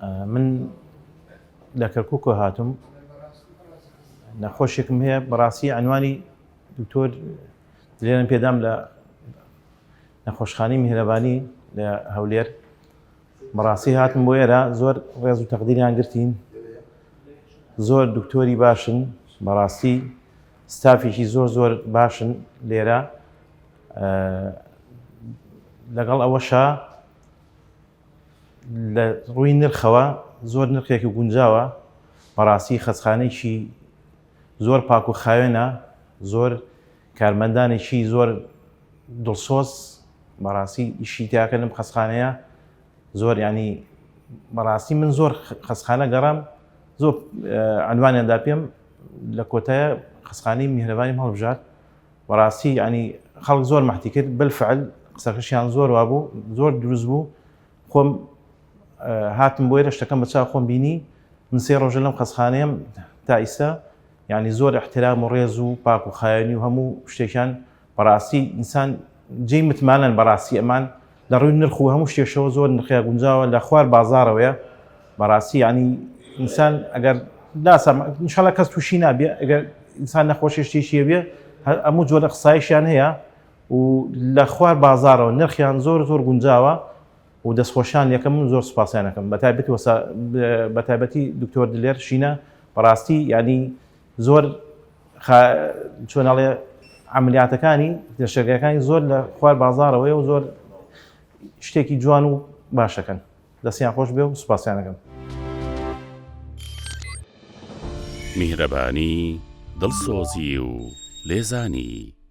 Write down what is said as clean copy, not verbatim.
من لە کەرکووکۆ هاتم نەخۆشێکم هەیە بەڕاستی عنوانی دکتۆر لێرەن پێدام لە نەخۆشخانەی میهرەبانی لە هەولێر بەڕاستی هاتم بۆ ئێرە زۆر ڕێز و تەقدیریان گرتین زۆر دکتۆری باشن بەڕاستی ستافێکی زۆر باشن لێرە لەگەڵ ئەوەشە لە ڕووی نرخەوە زۆر نرخێکی گونجاوە بەڕاستی خەستخانەیەکی زۆر پاک و خاوێنە زۆر کارمەندانێکی زۆر دڵسۆز بەڕاستی ئیشی تیاکە لەم خەستخانەیە زۆر ینی بەڕاستی من زۆر خەستخانە گەڕام زۆر عنوانیاندا پێم لە کۆتایە خەستخانەی میهرەبانی هەڵبژار بەڕاستی ینی خەڵک زۆر مەحتی کرد بالفعل قسەکەشیان زۆر وابوو زۆر دروست بوو خۆم هاتم بۆ ئێرە شتەکەم بە چاو خۆم بینی من 3 ڕۆژە لەم خەستخانەیەم تا ئیستا ینی زۆر احترام و ڕێز و پاک و خاوێنی و هەموو شتێکیان بەڕاستی ئینسان جێی متمانن بەڕاستی ئەمان لە ڕووی نرخ و هەموو شتێکشەوە زۆر نرخیان گونجاوە لە خوار بازاڕەوەیە بەڕاستی ینی ئینسان ئەگەر لاسا ئینشاڵڵا کەس تووشی نابێ ئەگەر ئینسان نەخۆشی شتێکی بێ هەموو جۆرە قسایشیان هەیە و لە خوار بازاڕەوە نرخیان زۆر گونجاوە و دەستخۆشیان یەکەم من زۆر سوپاسیان دەکەم بەتایبەتی دکتۆر دلێر شینە بەڕاستی ینی زۆر چۆنەڵێ عملیاتەکانی دەشەکەەکانی زۆر لە خوار بازاڕەوەی و زۆر شتێکی جوان و باشەکەن دەستیان خۆش بێ و سوپاسیان دەکەم. میهرەبانی دڵسۆزی و لێزانی